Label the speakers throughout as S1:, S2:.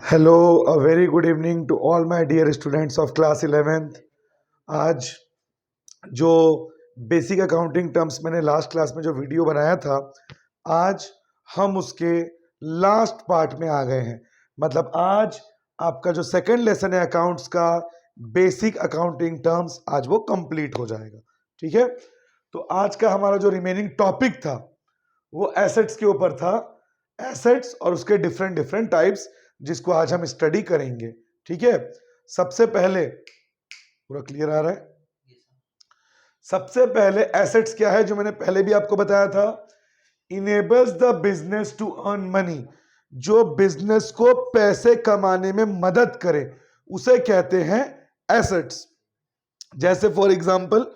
S1: Hello, a very good evening to all my dear students of class 11th। आज जो basic accounting terms मैंने last class में जो video बनाया था, आज हम उसके लास्ट पार्ट में आ गए हैं। मतलब आज आपका जो सेकंड लेसन है अकाउंट्स का, बेसिक अकाउंटिंग टर्म्स, आज वो कंप्लीट हो जाएगा। ठीक है, तो आज का हमारा जो रिमेनिंग टॉपिक था वो एसेट्स के ऊपर था। एसेट्स और उसके डिफरेंट डिफरेंट टाइप्स, जिसको आज हम स्टडी करेंगे। ठीक है, सबसे पहले पूरा क्लियर आ रहा है? सबसे पहले एसेट्स क्या है, जो मैंने पहले भी आपको बताया था, enables the business to earn money. जो बिजनेस को पैसे कमाने में मदद करे उसे कहते हैं एसेट्स। जैसे फॉर एग्जांपल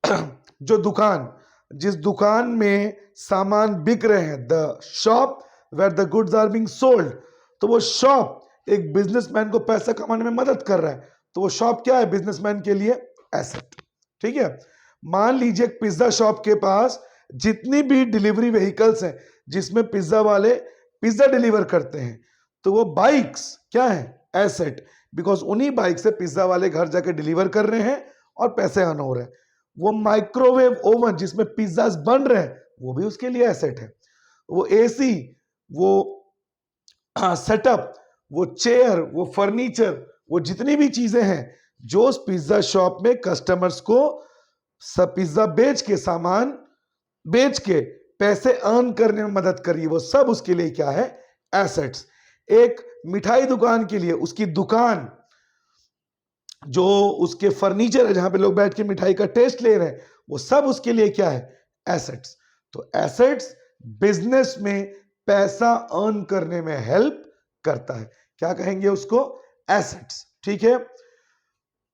S1: जो दुकान, जिस दुकान में सामान बिक रहे हैं, the shop where the goods are being sold, तो वो शॉप एक बिजनेसमैन को पैसा कमाने में मदद कर रहा है, तो वो शॉप क्या है बिजनेसमैन के लिए? एसेट। ठीक है, मान लीजिए पिज्जा शॉप के पास जितनी भी डिलीवरी व्हीकल्स हैं जिसमें पिज्जा वाले पिज्जा डिलीवर करते हैं, तो वो बाइक्स क्या है? एसेट। बिकॉज उन्हीं बाइक से पिज्जा वाले घर जाके डिलीवर कर रहे हैं और पैसे अर्न हो रहे हैं। वो माइक्रोवेव ओवन जिसमें पिज्जा बन रहे हैं, वो भी उसके लिए एसेट है। वो एसी, वो सेटअप, वो चेयर, वो फर्नीचर, वो जितनी भी चीजें हैं जो उस पिज्जा शॉप में कस्टमर्स को सब पिज्जा बेच के, सामान बेच के पैसे अर्न करने में मदद कर रही है, वो सब उसके लिए क्या है? एसेट्स। एक मिठाई दुकान के लिए उसकी दुकान, जो उसके फर्नीचर है जहां पे लोग बैठ के मिठाई का टेस्ट ले रहे हैं, वो सब उसके लिए क्या है? एसेट्स। तो एसेट्स बिजनेस में पैसा अर्न करने में हेल्प करता है। क्या कहेंगे उसको? एसेट्स। ठीक है,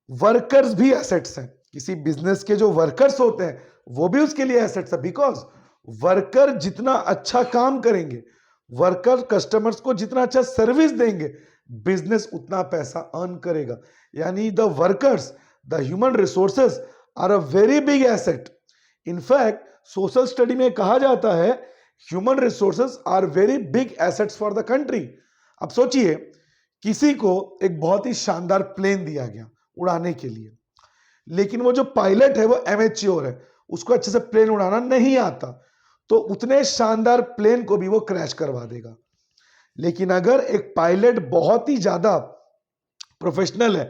S1: वर्कर्स भी एसेट्स हैं। किसी बिजनेस के जो वर्कर्स होते हैं वो भी उसके लिए एसेट्स है। बिकॉज वर्कर जितना अच्छा काम करेंगे, वर्कर कस्टमर्स को जितना अच्छा सर्विस देंगे, बिजनेस उतना पैसा अर्न करेगा। यानी the workers, the human resources are a very big asset. In fact social study में कहा जाता है human resources are very big assets for the country. अब सोचिए, किसी को एक बहुत ही शानदार प्लेन दिया गया उड़ाने के लिए, लेकिन वो जो पायलट है वो एमेच्योर है, उसको अच्छे से प्लेन उड़ाना नहीं आता, तो उतने शानदार प्लेन को भी वो क्रैश करवा देगा। लेकिन अगर एक पायलट बहुत ही ज्यादा प्रोफेशनल है,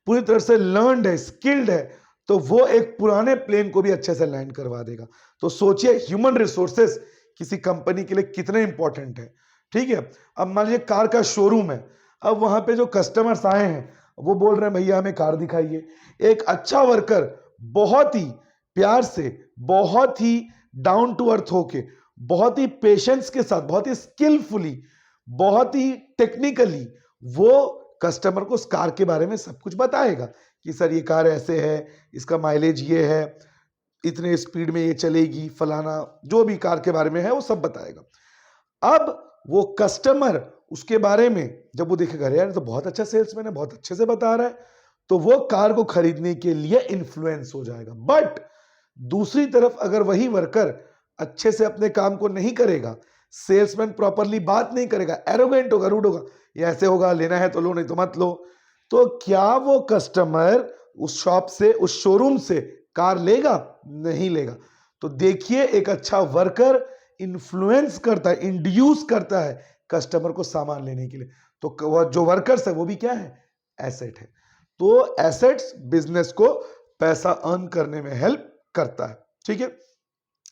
S1: पूरी तरह से लर्नड है, स्किल्ड है, तो वो एक पुराने प्लेन को भी अच्छे से लैंड करवा देगा। तो सोचिए ह्यूमन रिसोर्सेस किसी कंपनी के लिए कितने इंपॉर्टेंट है। ठीक है, अब मान लीजिए कार का शोरूम है, अब वहां पे जो कस्टमर्स आए हैं वो बोल रहे हैं भैया हमें कार दिखाइए। एक अच्छा वर्कर बहुत ही प्यार से, बहुत ही डाउन टू अर्थ होके, बहुत ही पेशेंस के साथ, बहुत ही स्किलफुली, बहुत ही टेक्निकली वो कस्टमर को उस कार के बारे में सब कुछ बताएगा कि सर ये कार ऐसे है, इसका माइलेज ये है, इतने स्पीड में ये चलेगी, फलाना जो भी कार के बारे में है वो सब बताएगा। अब वो कस्टमर उसके बारे में जब वो देखेगा, यार तो बहुत अच्छा सेल्समैन है, बहुत अच्छे से बता रहा है, तो वो कार को खरीदने के लिए इन्फ्लुएंस हो जाएगा। बट दूसरी तरफ अगर वही वर्कर अच्छे से अपने काम को नहीं करेगा, सेल्समैन प्रॉपरली बात नहीं करेगा, एरोगेंट होगा, रूड होगा, ये ऐसे होगा, लेना है तो लो नहीं तो मत लो, तो क्या वो कस्टमर उस शॉप से, उस शोरूम से कार लेगा? नहीं लेगा। तो देखिए, एक अच्छा वर्कर इन्फ्लुएंस करता है, इंड्यूस करता है कस्टमर को सामान लेने के लिए। तो जो वर्कर्स है वो भी क्या है? एसेट है। तो एसेट्स बिजनेस को पैसा अर्न करने में हेल्प करता है। ठीक है,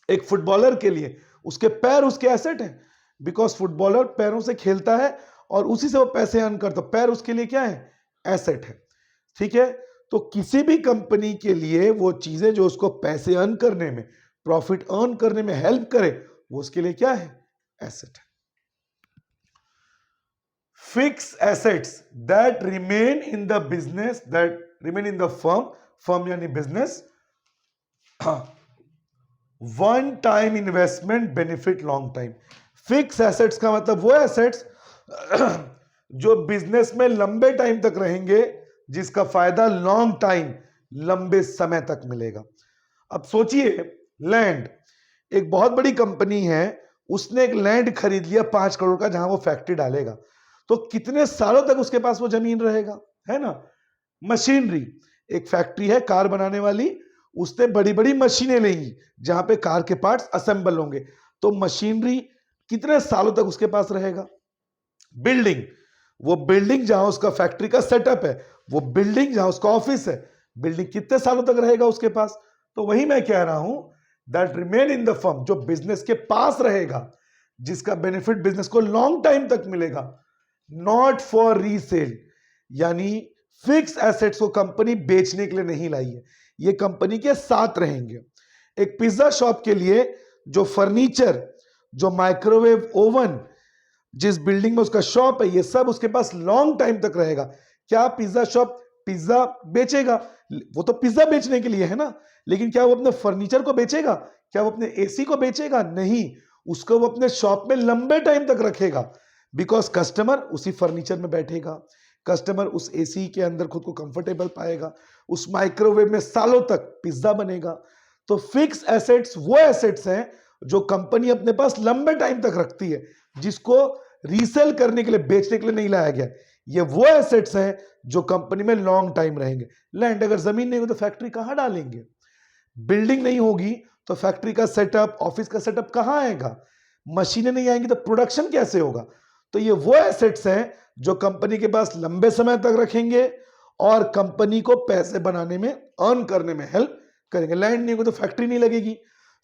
S1: एक फुटबॉलर के लिए उसके पैर उसके एसेट हैं, बिकॉज फुटबॉलर पैरों से खेलता है और उसी से वो पैसे अर्न करता है। पैर उसके लिए क्या है? एसेट है। ठीक है, तो किसी भी कंपनी के लिए वो चीजें जो उसको पैसे अर्न करने में, प्रॉफिट अर्न करने में हेल्प करे, वो उसके लिए क्या है? एसेट है। Fix assets that remain in the business, that remain in the firm, firm यानी business, one time investment benefit long time. Fix assets का मतलब वो एसेट्स जो बिजनेस में लंबे टाइम तक रहेंगे, जिसका फायदा लॉन्ग टाइम, लंबे समय तक मिलेगा। अब सोचिए, लैंड, एक बहुत बड़ी कंपनी है, उसने एक लैंड खरीद लिया 5 करोड़ का, जहां वो फैक्ट्री डालेगा। तो कितने सालों तक उसके पास वो जमीन रहेगा, है ना। मशीनरी, एक फैक्ट्री है कार बनाने वाली, उसने बड़ी बड़ी मशीनें लेंगी जहां पे कार के पार्ट्स असेंबल होंगे, तो मशीनरी कितने सालों तक उसके पास रहेगा। बिल्डिंग, वो बिल्डिंग जहां उसका फैक्ट्री का सेटअप है, वो बिल्डिंग जहां उसका ऑफिस है, बिल्डिंग कितने सालों तक रहेगा उसके पास। तो वही मैं कह रहा हूं, that remain in the firm, जो बिजनेस के पास रहेगा, जिसका बेनिफिट बिजनेस को लॉन्ग टाइम तक मिलेगा, नॉट फॉर रीसेल। यानी फिक्स एसेट्स को कंपनी बेचने के लिए नहीं लाई है, ये कंपनी के साथ रहेंगे। एक पिज्जा शॉप के लिए जो फर्नीचर, जो माइक्रोवेव ओवन, जिस बिल्डिंग में उसका शॉप है, ये सब उसके पास लॉन्ग टाइम तक रहेगा। क्या पिज्जा शॉप पिज्जा बेचेगा? वो तो पिज्जा बेचने के लिए है ना, लेकिन क्या वो अपने फर्नीचर को बेचेगा? क्या वो अपने एसी को बेचेगा? नहीं, उसको वो अपने शॉप में लंबे टाइम तक रखेगा, बिकॉज कस्टमर उसी फर्नीचर में बैठेगा, कस्टमर उस एसी के अंदर खुद को कंफर्टेबल पाएगा, उस माइक्रोवेव में सालों तक पिज्जा बनेगा। तो फिक्स एसेट्स वो एसेट्स हैं जो कंपनी अपने पास लंबे टाइम तक रखती है, जिसको रीसेल करने के लिए, बेचने के लिए नहीं लाया गया। ये वो एसेट्स हैं जो कंपनी में लॉन्ग टाइम रहेंगे। लैंड, अगर जमीन नहीं हो तो फैक्ट्री कहां डालेंगे? बिल्डिंग नहीं होगी तो फैक्ट्री का सेटअप, ऑफिस का सेटअप कहां आएगा? मशीनें नहीं आएंगी तो प्रोडक्शन कैसे होगा? तो ये वो एसेट्स हैं जो कंपनी के पास लंबे समय तक रखेंगे और कंपनी को पैसे बनाने में, अर्न करने में हेल्प करेंगे। लैंड नहीं होगा तो फैक्ट्री नहीं लगेगी,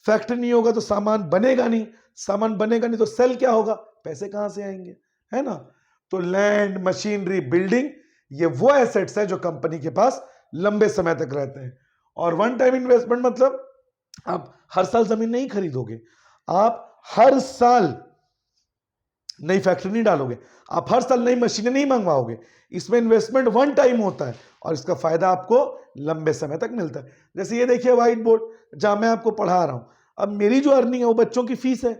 S1: फैक्ट्री नहीं होगा तो सामान बनेगा नहीं, सामान बनेगा नहीं तो सेल क्या होगा, पैसे कहां से आएंगे, है ना। तो लैंड, मशीनरी, बिल्डिंग, ये वो एसेट्स हैं जो कंपनी के पास लंबे समय तक रहते हैं। और वन टाइम इन्वेस्टमेंट मतलब आप हर साल जमीन नहीं खरीदोगे, आप हर साल नई फैक्ट्री नहीं डालोगे, आप हर साल नई मशीनें नहीं मंगवाओगे। इसमें इन्वेस्टमेंट वन टाइम होता है और इसका फायदा आपको लंबे समय तक मिलता है। जैसे ये देखिए व्हाइट बोर्ड, जहां मैं आपको पढ़ा रहा हूं, अब मेरी जो अर्निंग है वो बच्चों की फीस है,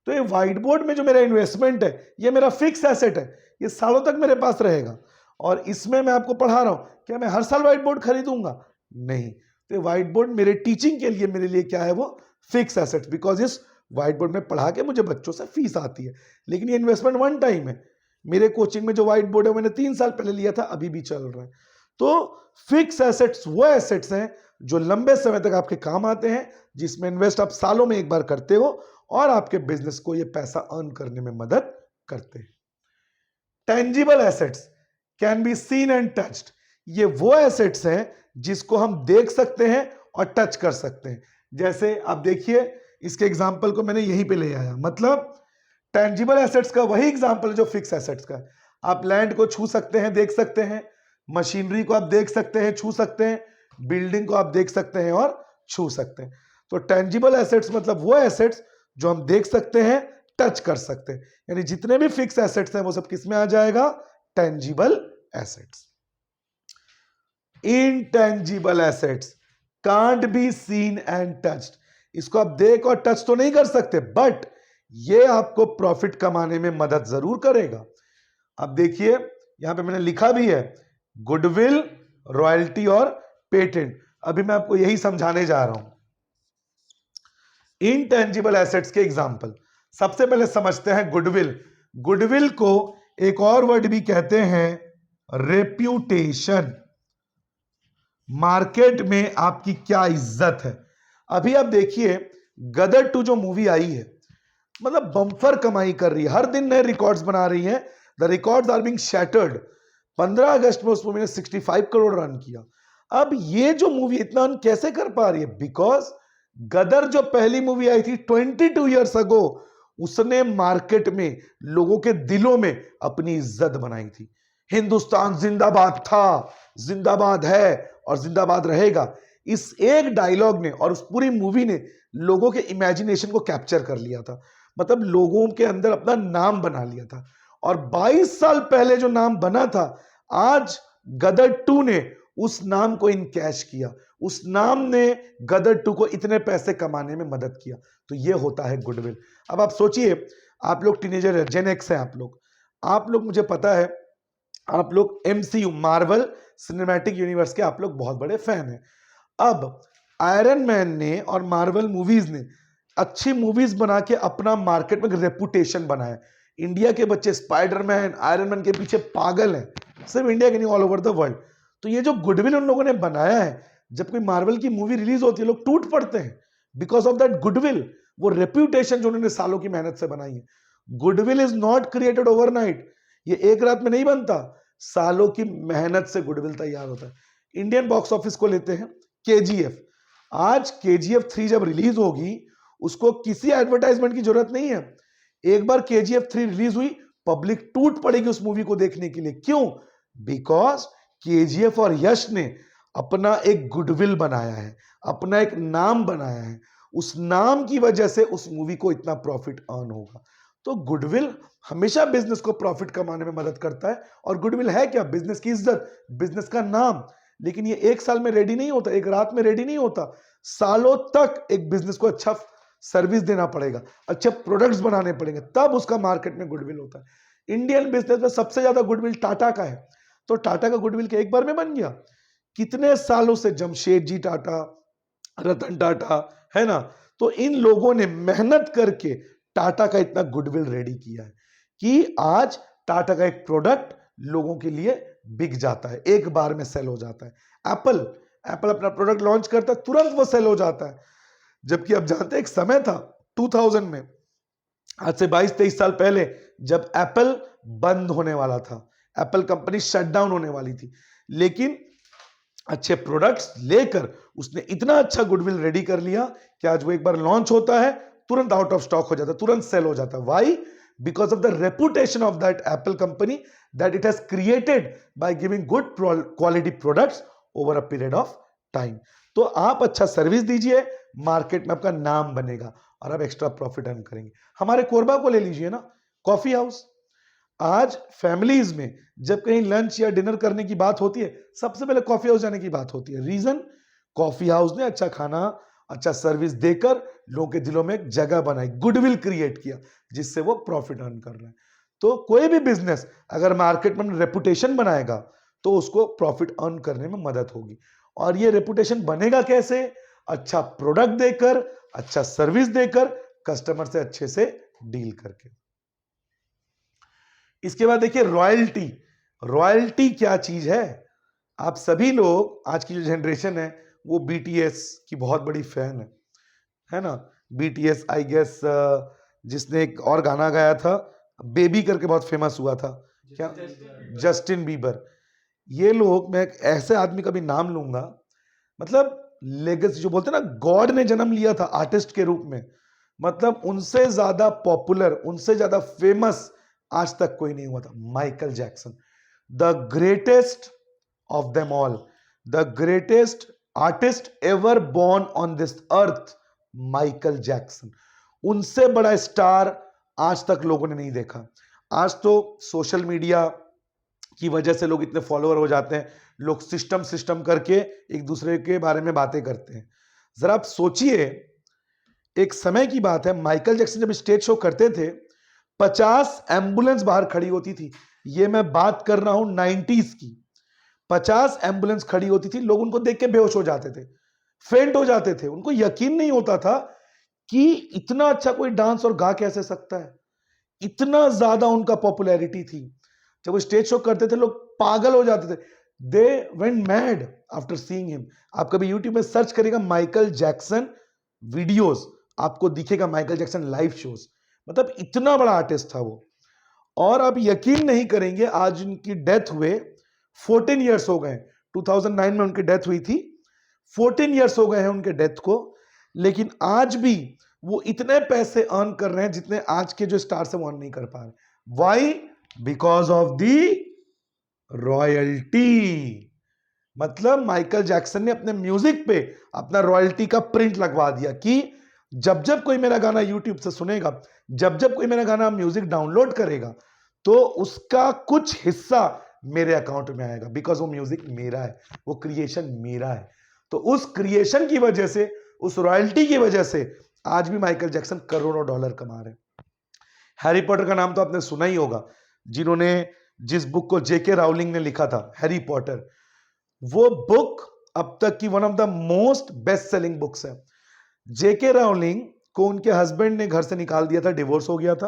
S1: तो ये व्हाइट बोर्ड में जो मेरा इन्वेस्टमेंट है, ये मेरा फिक्स एसेट है, ये सालों तक मेरे पास रहेगा। और इसमें मैं आपको पढ़ा रहा हूं, क्या मैं हर साल व्हाइट बोर्ड खरीदूंगा? नहीं। तो व्हाइट बोर्ड मेरे टीचिंग के लिए, मेरे लिए क्या है, वो फिक्स एसेट, बिकॉज इस व्हाइट बोर्ड में पढ़ा के मुझे बच्चों से फीस आती है। लेकिन ये इन्वेस्टमेंट वन टाइम है। मेरे कोचिंग में जो व्हाइट बोर्ड है मैंने 3 साल पहले लिया था, अभी भी चल रहा है। तो फिक्स एसेट्स वो एसेट्स हैं जो लंबे समय तक आपके काम आते हैं, जिसमें इन्वेस्ट आप सालों में एक बार करते हो और आपके बिजनेस को ये पैसा अर्न करने में मदद करते हैं। Tangible assets can be seen and touched, ये वो एसेट्स हैं जिसको हम देख सकते हैं और टच कर सकते हैं। जैसे आप देखिए, इसके एग्जांपल को मैंने यहीं पे ले आया, मतलब टेंजिबल एसेट्स का वही एग्जांपल जो फिक्स एसेट्स का है। आप लैंड को छू सकते हैं, देख सकते हैं, मशीनरी को आप देख सकते हैं, छू सकते हैं, बिल्डिंग को आप देख सकते हैं और छू सकते हैं। तो टेंजिबल एसेट्स मतलब वो एसेट्स जो हम देख सकते हैं, टच कर सकते हैं। यानी जितने भी फिक्स एसेट्स हैं वो सब किस में आ जाएगा? Tangible assets. Intangible assets can't be seen and touched, इसको आप देख और टच तो नहीं कर सकते, बट ये आपको प्रॉफिट कमाने में मदद जरूर करेगा। अब देखिए यहां पे मैंने लिखा भी है, गुडविल, रॉयल्टी और पेटेंट। अभी मैं आपको यही समझाने जा रहा हूं। इनटेंजिबल एसेट्स के एग्जांपल सबसे पहले समझते हैं गुडविल। गुडविल को एक और वर्ड भी कहते हैं, रेप्यूटेशन। मार्केट में आपकी क्या इज्जत है। अभी आप देखिए गदर 2 जो मूवी आई है, मतलब बम्पर कमाई कर रही है, हर दिन नए रिकॉर्ड्स बना रही है। The records are being shattered. 15 अगस्त में उस मूवी ने 65 करोड़ रन किया। अब ये जो मूवी इतना रन कैसे कर पा रही है? बिकॉज गदर जो पहली मूवी आई थी 22 ईयर्स अगो, उसने मार्केट में, लोगों के दिलों में अपनी इज्जत बनाई थी। हिंदुस्तान जिंदाबाद था, जिंदाबाद है और जिंदाबाद रहेगा। इस एक डायलॉग ने और उस पूरी मूवी ने लोगों के इमेजिनेशन को कैप्चर कर लिया था, मतलब लोगों के अंदर अपना नाम बना लिया था। और 22 साल पहले जो नाम बना था, आज गदर 2 ने उस नाम को इनकैश किया। उस नाम ने गदर 2 को इतने पैसे कमाने में मदद किया। तो ये होता है गुडविल। अब आप सोचिए, आप लोग टीनेजर है, जेन एक्स है आप लोग मुझे पता है, आप लोग MCU, मार्वल सिनेमैटिक यूनिवर्स के आप लोग बहुत बड़े फैन हैं। अब आयरन मैन ने और मार्वल मूवीज ने अच्छी मूवीज बना के अपना मार्केट में रेपुटेशन बनाया। इंडिया के बच्चे स्पाइडरमैन, आयरन मैन के पीछे पागल हैं, सिर्फ इंडिया के नहीं, ऑल ओवर द वर्ल्ड। तो ये जो गुडविल उन लोगों ने बनाया है, जब कोई मार्वल की मूवी रिलीज होती है लोग टूट पड़ते हैं बिकॉज ऑफ दैट गुडविल, वो रेप्यूटेशन जो उन्होंने सालों की मेहनत से बनाई है। Goodwill is not created overnight, ये एक रात में नहीं बनता, सालों की मेहनत से गुडविल तैयार होता है। इंडियन बॉक्स ऑफिस को लेते हैं, केजीएफ। आज केजीएफ 3 जब रिलीज होगी, उसको किसी एडवर्टाइजमेंट की जरूरत नहीं है। एक बार केजीएफ 3 रिलीज हुई, पब्लिक टूट पड़ेगी उस मूवी को देखने के लिए। क्यों? बिकॉज केजीएफ और यश ने अपना एक गुडविल बनाया है, अपना एक नाम बनाया है। उस नाम की वजह से उस मूवी को इतना प्रॉफिट अर्न होगा। तो गुडविल हमेशा बिजनेस को प्रॉफिट कमाने में मदद करता है। और गुडविल है क्या? बिजनेस की इज्जत, बिजनेस का नाम। लेकिन ये एक साल में रेडी नहीं होता, एक रात में रेडी नहीं होता। सालों तक एक बिजनेस को अच्छा सर्विस देना पड़ेगा, अच्छे प्रोडक्ट्स बनाने पड़ेंगे, तब उसका मार्केट में गुडविल होता है। इंडियन बिजनेस में सबसे ज्यादा गुडविल टाटा का है। तो टाटा का गुडविल क्या एक बार में बन गया? कितने सालों से जमशेदजी टाटा, रतन टाटा, है ना, तो इन लोगों ने मेहनत करके टाटा का इतना गुडविल रेडी किया है कि आज टाटा का एक प्रोडक्ट लोगों के लिए बिक जाता है, एक बार में सेल हो जाता है। एप्पल अपना प्रोडक्ट लॉन्च करता है, तुरंत वो सेल हो जाता है। जबकि आप जानते हैं एक समय था 2000 में, आज से 22-23 साल पहले, जब एप्पल बंद होने वाला था, एप्पल कंपनी शट डाउन होने वाली थी, लेकिन अच्छे प्रोडक्ट्स लेकर उसने इतना अच्छा गुडविल रेडी कर लिया कि आज वो एक बार लॉन्च होता है, तुरंत आउट ऑफ स्टॉक हो जाता है, तुरंत सेल हो जाता है। Why? Because of the reputation of that Apple company that it has created by giving good quality products over a period of time. तो आप अच्छा सर्विस दीजिए, मार्केट में आपका नाम बनेगा और आप एक्स्ट्रा प्रॉफिट अर्न करेंगे। हमारे कोरबा को ले लीजिए ना, कॉफी हाउस। आज फैमिलीज में जब कहीं लंच या डिनर करने की बात होती है, सबसे पहले कॉफी हाउस जाने की बात होती है। रीजन? कॉफी हाउस ने अच्छा खाना, अच्छा सर्विस देकर लोगों के दिलों में एक जगह बनाई, गुडविल क्रिएट किया, जिससे वो प्रॉफिट अर्न कर रहे हैं। तो कोई भी बिजनेस अगर मार्केट में रेपुटेशन बनाएगा तो उसको प्रॉफिट अर्न करने में मदद होगी। और ये रेपुटेशन बनेगा कैसे? अच्छा प्रोडक्ट देकर, अच्छा सर्विस देकर, कस्टमर से अच्छे से डील करके। इसके बाद देखिए रॉयल्टी। रॉयल्टी क्या चीज है? आप सभी लोग, आज की जो जनरेशन है वो बीटीएस की बहुत बड़ी फैन है ना। बीटीएस आई गेस जिसने एक और गाना गाया था बेबी करके, बहुत फेमस हुआ था, क्या? Justin Bieber. ये लोग, मैं एक ऐसे आदमी का भी नाम लूंगा, मतलब लेगेसी जो बोलते हैं ना, गॉड ने जन्म लिया था आर्टिस्ट के रूप में, मतलब उनसे ज्यादा पॉपुलर, उनसे ज्यादा फेमस आज तक कोई नहीं हुआ था। Michael Jackson, the greatest of them all, the greatest artist ever born on this earth, Michael Jackson. उनसे बड़ा स्टार आज तक लोगों ने नहीं देखा। आज तो सोशल मीडिया की वजह से लोग इतने फॉलोअर हो जाते हैं, लोग सिस्टम करके एक दूसरे के बारे में बातें करते हैं। जरा आप सोचिए, एक समय की बात है, माइकल जैक्सन जब स्टेज शो करते थे, 50 एम्बुलेंस बाहर खड़ी होती थी। ये मैं बात कर रहा हूं 90s की। 50 एम्बुलेंस खड़ी होती थी, लोग उनको देख के बेहोश हो जाते थे, फेंट हो जाते थे। उनको यकीन नहीं होता था कि इतना अच्छा कोई डांस और गा कैसे सकता है। इतना ज्यादा उनका पॉपुलैरिटी थी। जब वो स्टेज शो करते थे लोग पागल हो जाते थे। They went mad after seeing him. आप कभी यूट्यूब में सर्च करेगा माइकल जैक्सन वीडियोस, आपको दिखेगा माइकल जैक्सन लाइव शोज। मतलब इतना बड़ा आर्टिस्ट था वो। और आप यकीन नहीं करेंगे, आज उनकी डेथ हुए 14 ईयर्स हो गए। 2009 में उनकी डेथ हुई थी, 14 ईयर्स हो गए हैं उनके डेथ को। लेकिन आज भी वो इतने पैसे अर्न कर रहे हैं जितने आज के जो स्टार्स है वो अर्न नहीं कर पा रहे। Why? Because of the royalty. मतलब माइकल जैक्सन ने अपने म्यूजिक पे अपना रॉयल्टी का प्रिंट लगवा दिया कि जब जब कोई मेरा गाना यूट्यूब से सुनेगा, जब जब कोई मेरा गाना म्यूजिक डाउनलोड करेगा, तो उसका कुछ हिस्सा मेरे अकाउंट में आएगा। बिकॉज वो म्यूजिक मेरा है, वो क्रिएशन मेरा है। तो उस क्रिएशन की वजह से, उस रॉयल्टी की वजह से आज भी माइकल जैक्सन करोड़ों डॉलर कमा रहे हैं। हैरी पॉटर का नाम तो आपने सुना ही होगा, जिन्होंने, जिस बुक को जेके राउलिंग ने लिखा था, हैरी पॉटर, वो बुक अब तक की one of the most best selling books है। जेके राउलिंग को उनके हस्बैंड ने घर से निकाल दिया था, डिवोर्स हो गया था।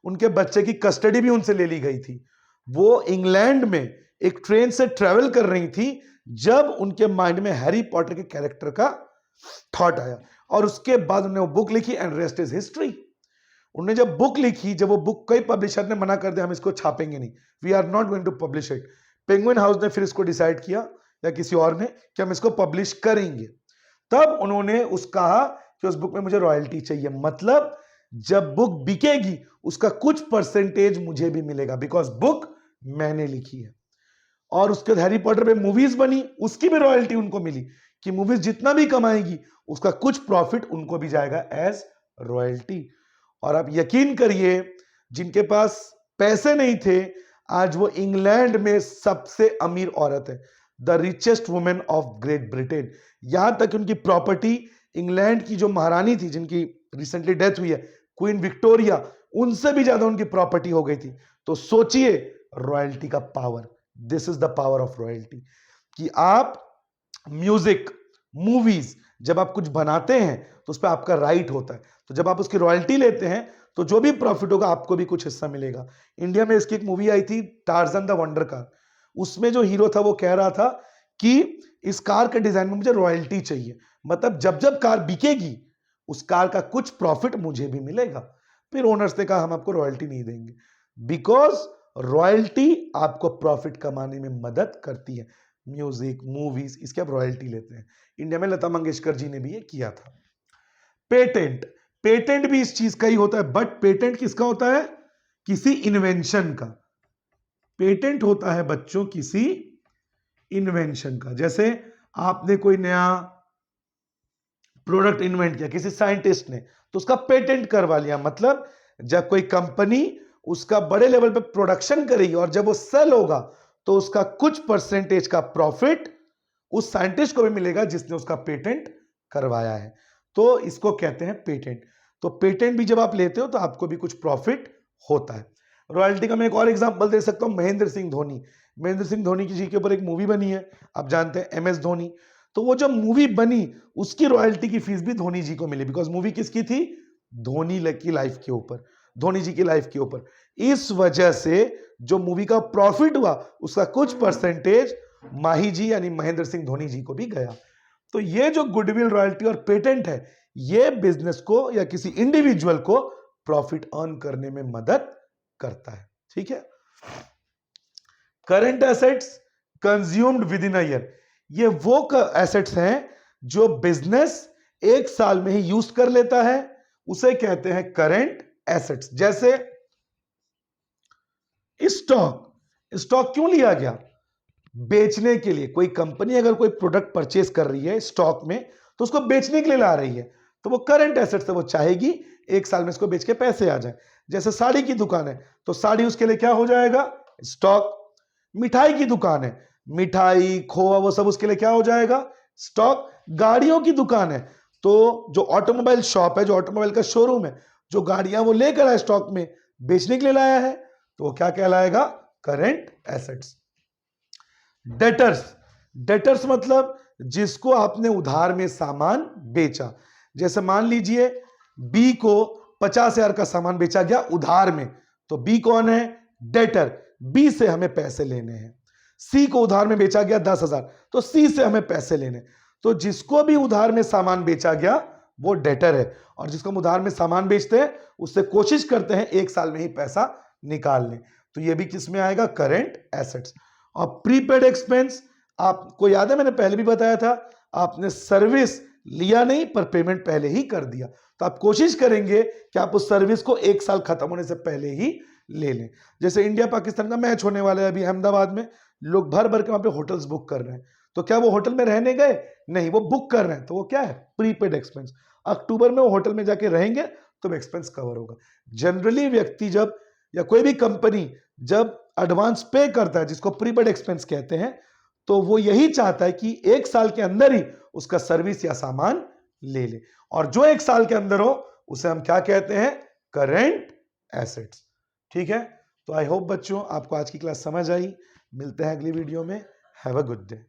S1: उनके बच्चे की कस्टडी भी उनसे ले ली गई थी। वो इंग्लैंड में एक ट्रेन से ट्रेवल कर रही थी जब उनके माइंड में हैरी पॉटर के कैरेक्टर का थॉट आया, और उसके बाद उन्होंने वो बुक लिखी एंड रेस्ट इज हिस्ट्री। उन्होंने जब बुक लिखी, जब वो बुक कई पब्लिशर ने मना कर दिया हम इसको छापेंगे नहीं, we are not going to publish it, Penguin house ने फिर इसको डिसाइड किया या किसी और ने कि हम इसको पब्लिश करेंगे। तब उन्होंने उस कहा कि उस बुक में मुझे रॉयल्टी चाहिए, मतलब जब बुक बिकेगी उसका कुछ परसेंटेज मुझे भी मिलेगा, बिकॉज बुक मैंने लिखी है। और उसके हैरी पॉटर पे मूवीज बनी, उसकी भी रॉयल्टी उनको मिली कि मूवीज जितना भी कमाएगी उसका कुछ प्रॉफिट उनको भी जाएगा एज रॉयल्टी। और आप यकीन करिए, जिनके पास पैसे नहीं थे, आज वो इंग्लैंड में सबसे अमीर औरत है, the richest women of great Britain. यहां तक उनकी प्रॉपर्टी इंग्लैंड की जो महारानी थी, जिनकी रिसेंटली डेथ हुई है, क्वीन विक्टोरिया, उनसे भी ज्यादा उनकी प्रॉपर्टी हो गई थी। तो सोचिए रॉयल्टी का power, this is the power of royalty, कि आप म्यूजिक, मूवीज जब आप कुछ बनाते हैं तो उस पर आपका राइट होता है, तो जब आप उसकी रॉयल्टी लेते हैं तो जो भी प्रॉफिट होगा आपको भी कुछ हिस्सा मिलेगा। इंडिया में इसकी एक मूवी आई थी टार्जन द वंडर कार, उसमें जो हीरो था वो कह रहा था कि इस कार के डिजाइन में मुझे रॉयल्टी चाहिए, मतलब जब जब कार बिकेगी उस कार का कुछ प्रॉफिट मुझे भी मिलेगा। फिर ओनर्स ने कहा हम आपको रॉयल्टी नहीं देंगे, बिकॉज रॉयल्टी आपको प्रॉफिट कमाने में मदद करती है। म्यूजिक, मूवीज, इसके आप रॉयल्टी लेते हैं। इंडिया में लता मंगेशकर जी ने भी ये किया था। पेटेंट, पेटेंट भी इस चीज का ही होता है, बट पेटेंट किसका होता है? किसी इन्वेंशन का। पेटेंट होता है बच्चों किसी इन्वेंशन का। जैसे आपने कोई नया प्रोडक्ट इन्वेंट किया किसी साइंटिस्ट ने, तो उसका पेटेंट करवा लिया, मतलब जब कोई कंपनी उसका बड़े लेवल पे प्रोडक्शन करेगी और जब वो सेल होगा तो उसका कुछ परसेंटेज का प्रॉफिट उस साइंटिस्ट को भी मिलेगा जिसने उसका पेटेंट करवाया है। तो इसको कहते हैं पेटेंट। तो पेटेंट भी जब आप लेते हो तो आपको भी कुछ प्रॉफिट होता है। रॉयल्टी का मैं एक और एग्जांपल दे सकता हूं, महेंद्र सिंह धोनी। महेंद्र सिंह धोनी जी के ऊपर एक मूवी बनी है, आप जानते हैं एमएस धोनी। तो वो जब मूवी बनी उसकी रॉयल्टी की फीस भी धोनी जी को मिली, बिकॉज मूवी किसकी थी? धोनी की लाइफ के ऊपर, धोनी जी की लाइफ के ऊपर। इस वजह से जो मूवी का प्रॉफिट हुआ उसका कुछ परसेंटेज माही जी यानी महेंद्र सिंह धोनी जी को भी गया। तो ये जो गुडविल, रॉयल्टी और पेटेंट है, ये बिजनेस को या किसी इंडिविजुअल को प्रॉफिट अर्न करने में मदद करता है। ठीक है। Current assets consumed with in a year, ये वो एसेट्स हैं जो बिजनेस एक साल में ही यूज कर लेता है, उसे कहते हैं करंट एसेट्स। जैसे स्टॉक, स्टॉक क्यों लिया गया? बेचने के लिए। कोई कंपनी अगर कोई प्रोडक्ट परचेज कर रही है स्टॉक में तो उसको बेचने के लिए ला रही है, तो वो करंट एसेट्स है, वो चाहेगी एक साल में इसको बेच के पैसे आ जाए। जैसे साड़ी की दुकान है तो साड़ी उसके लिए क्या हो जाएगा? स्टॉक। मिठाई की दुकान है, मिठाई, खोआ, वो सब उसके लिए क्या हो जाएगा? स्टॉक। गाड़ियों की दुकान है तो जो ऑटोमोबाइल शॉप है, जो ऑटोमोबाइल का शोरूम है, जो गाड़ियां वो लेकर आए स्टॉक में बेचने के लिए लाया है, तो वो क्या कहलाएगा? Current assets. डेटर्स, डेटर्स मतलब जिसको आपने उधार में सामान बेचा। जैसे मान लीजिए बी को 50,000 का सामान बेचा गया उधार में, तो बी कौन है? डेटर। बी से हमें पैसे लेने हैं। सी को उधार में बेचा गया 10,000, तो सी से हमें पैसे लेने। तो जिसको भी उधार में सामान बेचा गया वो डेटर है, और जिसको हम उधार में सामान बेचते हैं उससे कोशिश करते हैं एक साल में ही पैसा निकाल लें। तो ये भी किस में आएगा? Current assets. और प्रीपेड एक्सपेंस, आपको याद है मैंने पहले भी बताया था, आपने सर्विस लिया नहीं पर पेमेंट पहले ही कर दिया, तो आप कोशिश करेंगे कि आप उस सर्विस को एक साल खत्म होने से पहले ही ले लें। जैसे इंडिया पाकिस्तान का मैच होने वाला है अभी अहमदाबाद में, लोग भर भर के वहां पे होटल्स बुक कर रहे हैं, तो क्या वो होटल में रहने गए? नहीं, वो बुक कर रहे हैं, तो वो क्या है? Prepaid expense. अक्टूबर में वो होटल में जाके रहेंगे तो एक्सपेंस कवर होगा। जनरली व्यक्ति जब या कोई भी कंपनी जब एडवांस पे करता है, जिसको प्रीपेड एक्सपेंस कहते हैं, तो वो यही चाहता है कि एक साल के अंदर ही उसका सर्विस या सामान ले ले, और जो एक साल के अंदर हो उसे हम क्या कहते हैं? Current assets. ठीक है। तो आई होप बच्चों आपको आज की क्लास समझ आई। मिलते हैं अगली वीडियो में। Have a good day.